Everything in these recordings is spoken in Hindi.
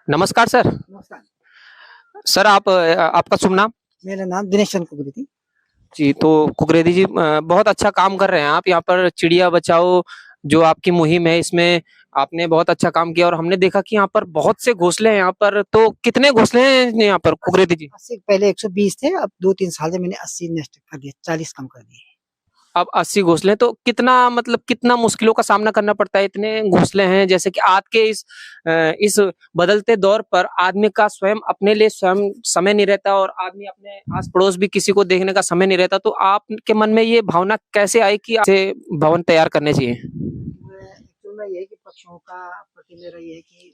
नमस्कार सर। नमस्कार। सर आपका शुभ नाम? मेरा नाम दिनेश चंद्र कुकरेती। जी, तो कुकरेती जी बहुत अच्छा काम कर रहे हैं आप यहाँ पर चिड़िया बचाओ जो आपकी मुहिम है इसमें आपने बहुत अच्छा काम किया और हमने देखा कि यहाँ पर बहुत से घोंसले हैं यहाँ पर, तो कितने घोंसले हैं यहाँ पर कुकरेती जी? 80 पहले 120 थे, अब 2-3 साल से मैंने 80 नेस्ट कर दिए, 40 कम कर दिए। अब 80 घोंसले हैं, तो कितना मतलब कितना मुश्किलों का सामना करना पड़ता है इतने घोंसले हैं जैसे कि आज के इस बदलते दौर पर आदमी का स्वयं अपने लिए स्वयं समय नहीं रहता और आदमी अपने आस पड़ोस भी किसी को देखने का समय नहीं रहता, तो आपके मन में ये भावना कैसे आई कि ऐसे भवन तैयार करने चाहिए? एक्चुअल में ये है कि पक्षियों का प्रति मेरा ये है कि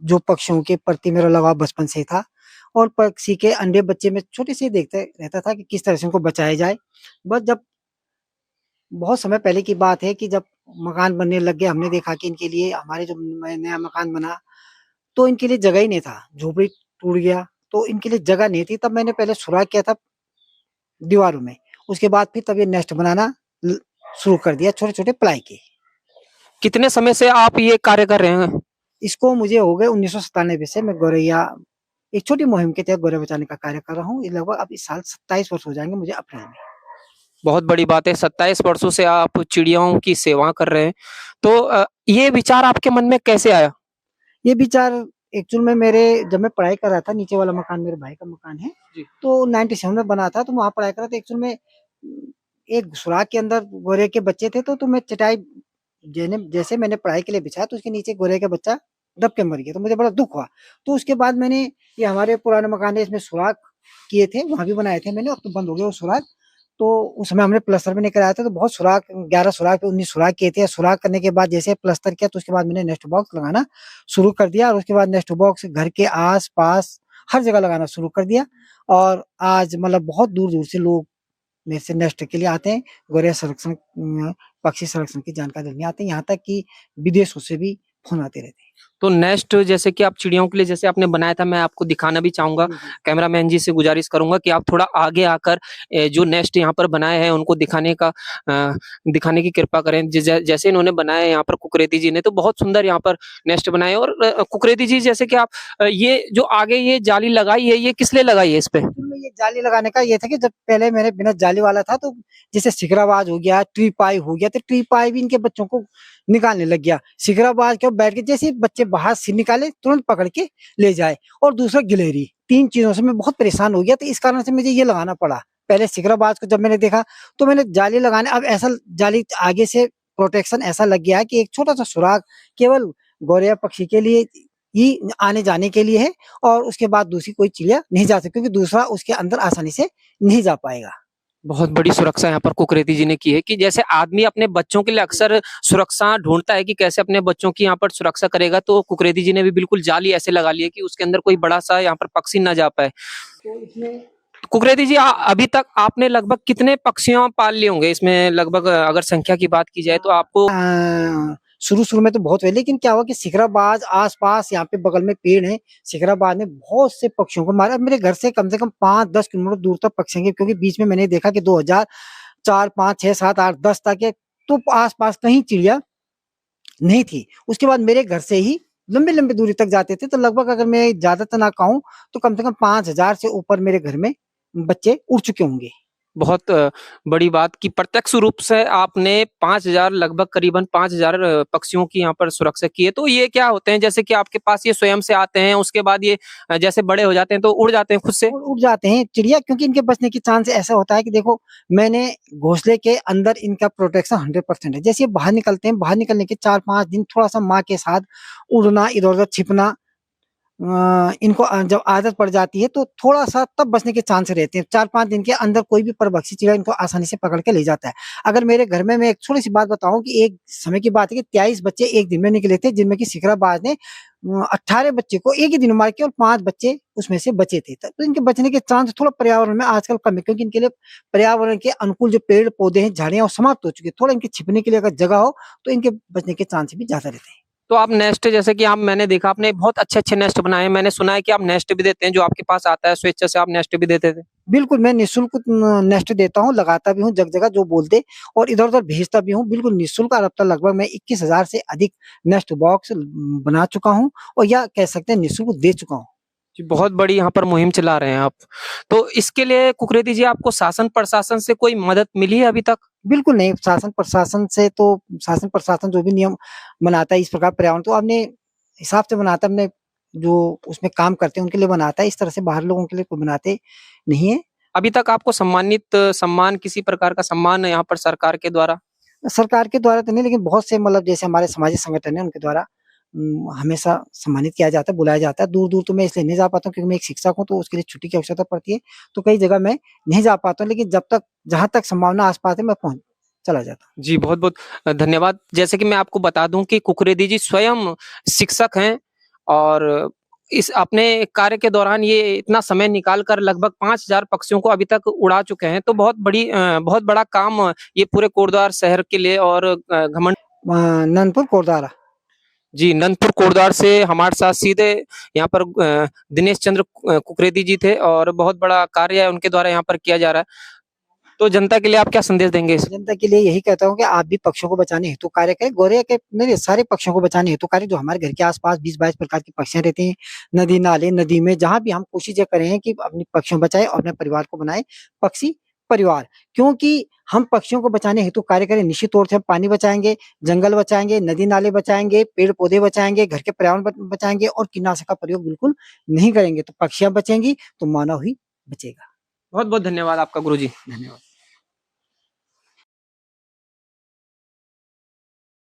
जो पक्षियों के प्रति मेरा लगाव बचपन से ही था और पक्षी के अंडे बच्चे में छोटे से ही देखते रहता था कि किस तरह से उनको बचाया जाए। बस जब बहुत समय पहले की बात है कि जब मकान बनने लग गए, हमने देखा कि इनके लिए हमारे जो नया मकान बना, तो इनके लिए जगह ही नहीं था, झोपड़ी टूट गया, तो इनके लिए जगह नहीं थी। तब मैंने पहले सुराख किया था दीवारों में, उसके बाद फिर तब ये नेस्ट बनाना ल शुरू कर दिया छोटे-छोटे प्लाई के। कितने समय से आप ये कार्य कर रहे हैं? इसको मुझे हो गए 1997 से मैं गौरैया एक छोटी मुहिम के तहत गौरैया बचाने का कार्य कर रहा हूँ। ये लगभग अब इस साल 27 वर्ष हो जाएँगे मुझे अप्रैल में। बहुत बड़ी बात है, 27 वर्षों से आप चिड़ियाओं की सेवा कर रहे हैं। तो ये विचार आपके मन में कैसे आया? ये विचार एक्चुअल में मेरे जब मैं पढ़ाई कर रहा था, नीचे वाला मकान मेरे भाई का मकान है, जी। तो 97 में बना था, तो वहाँ पढ़ाई कर रहा था। एक्चुअल में एक सुराख के अंदर गौरैया के बच्चे थे, तो मैं चटाई जैने जैसे मैंने पढ़ाई के लिए बिछाया, तो उसके नीचे गौरैया का बच्चा दब के मर गया, तो मुझे बड़ा दुःख हुआ। तो उसके बाद मैंने ये हमारे पुराने मकान है, इसमें सुराख किए थे, वहाँ भी बनाए थे मैंने, अब तो बंद हो गया वो सुराख। तो उस समय हमने प्लास्टर भी नहीं कराया था, तो बहुत सुराख 11 सुराख 19 सुराख किए थे। सुराख करने के बाद जैसे प्लास्टर किया, तो उसके बाद मैंने नेस्ट बॉक्स लगाना शुरू कर दिया और उसके बाद नेस्ट बॉक्स घर के आस-पास हर जगह लगाना शुरू कर दिया और आज मतलब बहुत दूर-दूर से लोग मेरे से नेस्ट के लिए आते हैं। गौरैया संरक्षण पक्षी संरक्षण की जानकारी लेने आते हैं, यहाँ तक कि विदेशों से भी फ़ोन आते रहते हैं। तो नेस्ट जैसे कि आप चिड़ियों के लिए जैसे आपने बनाया था, मैं आपको दिखाना भी चाहूँगा। जी, जी। कैमरामैन जी से गुज़ारिश करूँगा कि आप थोड़ा आगे आकर जो नेस्ट यहाँ पर बनाए हैं उनको दिखाने की कृपा करें। जैसे इन्होंने बनाया है यहाँ पर कुकरेती जी ने, तो बहुत सुंदर यहाँ पर नेस्ट बनाए और कुकरेती जी जैसे कि आप ये जो आगे ये जाली लगाई है, ये किस लिए लगाई है इस पे? एक्चुअल में ये जाली लगाने का ये था कि जब पहले मैंने बिना जाली वाला था, तो जैसे शिकराबाज हो गया, टीपाई हो गया, तो टीपाई भी इनके बच्चों को निकालने लग गया। शिकराबाज क्यों बैठ के जैसे ही बच्चे बाहर से निकाले तुरंत पकड़ के ले जाए और दूसरा गिलहरी, 3 चीज़ों से मैं बहुत परेशान हो गया, तो इस कारण से मुझे ये लगाना पड़ा। पहले शिकराबाज को जब मैंने देखा, तो मैंने जाली लगाने अब ऐसा जाली आगे से प्रोटेक्शन ऐसा लग गया है कि एक छोटा-सा सुराग केवल गौरैया पक्षी के लिए ही आने-जाने के लिए है और उसके बाद दूसरी कोई चिड़िया नहीं जा सकती क्योंकि दूसरा उसके अंदर आसानी से नहीं जा पाएगा। बहुत बड़ी सुरक्षा यहाँ पर कुकरेती जी ने की है कि जैसे आदमी अपने बच्चों के लिए अक्सर सुरक्षा ढूँढता है कि कैसे अपने बच्चों की यहाँ पर सुरक्षा करेगा, तो कुकरेती जी ने भी बिल्कुल जाली ऐसे लगा ली है कि उसके अंदर कोई बड़ा-सा यहाँ पर पक्षी ना जा पाए। तो इसमें कुकरेती जी अभी तक आपने लगभग कितने पक्षियाँ पाल लिए होंगे? इसमें लगभग अगर संख्या की बात की जाए तो आपको शुरू-शुरू में तो बहुत हुए, लेकिन क्या हुआ कि शिखराबाज आस-पास यहाँ पे बगल में पेड़ हैं, शिखराबाज ने बहुत से पक्षियों को मारा। मेरे घर से कम 5-10 किलोमीटर दूर तक पक्षी हैं क्योंकि बीच में मैंने देखा कि 2004, 5, 6, 7, 8, 10 तक है, तो आस-पास कहीं चिड़िया नहीं थी। उसके बाद मेरे घर से ही लंबी-लंबी दूरी तक जाते थे, तो लगभग अगर मैं ज़्यादा तो ना कहूँ, तो कम से कम 5000 से ऊपर मेरे घर में बच्चे उड़ चुके होंगे। बहुत बड़ी बात कि प्रत्यक्ष रूप से आपने 5,000 लगभग करीबन 5,000 पक्षियों की यहाँ पर सुरक्षा की है। तो ये क्या होते हैं जैसे कि आपके पास ये स्वयं से आते हैं, उसके बाद ये जैसे बड़े हो जाते हैं तो उड़ जाते हैं खुद से? उड़ उड़ जाते हैं चिड़िया क्योंकि इनके बचने की चांस ऐसा होता है कि देखो मैंने घोंसले के अंदर इनका प्रोटेक्शन 100% है। जैसे ये बाहर निकलते हैं, बाहर निकलने के 4-5 दिन थोड़ा-सा माँ के साथ उड़ना, इधर-उधर छिपना इनको जब आदत पड़ जाती है तो थोड़ा-सा तब बचने के चांस रहते हैं। 4-5 दिन के अंदर कोई भी परभक्षी चिड़िया इनको आसानी से पकड़ के ले जाता है। अगर मेरे घर में मैं एक छोटी-सी बात बताऊँ कि एक समय की बात है कि 23 बच्चे एक दिन में निकले थे जिनमें कि शिखराबाज ने 18 बच्चे को एक ही दिन में मार के और 5 बच्चे उसमें से बचे थे। तो इनके बचने के चांस थोड़ा पर्यावरण में आजकल कम है क्योंकि इनके लिए पर्यावरण के अनुकूल जो पेड़-पौधे हैं, झाड़ियाँ वो समाप्त हो चुकी है। थोड़ा इनके छिपने के लिए अगर जगह हो तो इनके बचने के चांस भी ज़्यादा रहते हैं। तो आप नेस्ट जैसे कि आप मैंने देखा आपने बहुत अच्छे-अच्छे नेस्ट बनाए हैं। मैंने सुना है कि आप नेस्ट भी देते हैं, जो आपके पास आता है स्वेच्छा से आप नेस्ट भी देते थे। बिल्कुल, मैं निःशुल्क नेस्ट देता हूँ, लगाता भी हूँ जगह-जगह जो बोलते और इधर-उधर भेजता भी हूँ, बिल्कुल निःशुल्क और अब तक लगभग मैं 21,000 से अधिक नेस्ट बॉक्स बना चुका हूँ और या कह सकते हैं निःशुल्क दे चुका हूँ। जी, बहुत बड़ी यहाँ पर मुहिम चला रहे हैं आप। तो इसके लिए कुकरेती जी आपको शासन प्रशासन से कोई मदद मिली है अभी तक? बिल्कुल नहीं, शासन प्रशासन से तो शासन प्रशासन जो भी नियम बनाता है इस प्रकार पर्यावरण तो अपने हिसाब से बनाता है, अपने जो उसमें काम करते हैं उनके लिए बनाता है, इस तरह से बाहर लोगों के लिए कोई बनाते नहीं है। अभी तक आपको सम्मान किसी प्रकार का सम्मान यहाँ पर सरकार के द्वारा? सरकार के द्वारा तो नहीं लेकिन बहुत से मतलब जैसे हमारे सामाजिक संगठन है उनके द्वारा हमेशा सम्मानित किया जाता है, बुलाया जाता है। दूर-दूर तो मैं इसलिए नहीं जा पाता हूँ क्योंकि मैं एक शिक्षक हूँ तो उसके लिए छुट्टी की आवश्यकता पड़ती है। तो कई जगह मैं नहीं जा पाता हूँ लेकिन जब तक जहाँ तक संभावना आस-पास है मैं पहुँच चला जाता हूँ। जी, बहुत-बहुत धन्यवाद। जैसे कि मैं आपको बता दूँ कि कुकरेदी जी स्वयं शिक्षक हैं और इस अपने कार्य के दौरान ये इतना समय निकाल कर लगभग 5,000 पक्षियों को अभी तक उड़ा चुके हैं। तो बहुत बड़ा काम ये पूरे कोटद्वार शहर के लिए और घमंड नंदपुर कोरदारा। जी, नंदपुर कोटद्वार से हमारे साथ सीधे यहाँ पर दिनेश चंद्र कुकरेदी जी थे और बहुत बड़ा कार्य उनके द्वारा यहाँ पर किया जा रहा है। तो जनता के लिए आप क्या संदेश देंगे इस जनता के लिए यही कहता हूँ कि आप भी पक्षियों को बचाने हेतु कार्य करें। गोरैया के नहीं सारे पक्षियों को बचाने हेतु कार्य जो हमारे घर के आस-पास 20-22 प्रकार की पक्षियाँ रहती हैं, नदी, नाले, नदी में जहाँ भी हम कोशिश ये करें हैं कि अपने पक्षियों को बचाएँ और अपने परिवार को बनाएँ पक्षी परिवार। क्योंकि हम पक्षियों को बचाने हेतु कार्य करें, निश्चित तौर से हम पानी बचाएँगे, जंगल बचाएँगे, नदी-नाले बचाएँगे, पेड़-पौधे बचाएँगे, घर के पर्यावरण बचाएँगे और कीटनाशक का प्रयोग बिल्कुल नहीं करेंगे। तो पक्षियाँ बचेंगी, तो मानव ही बचेगा। बहुत-बहुत धन्यवाद आपका गुरुजी। धन्यवाद।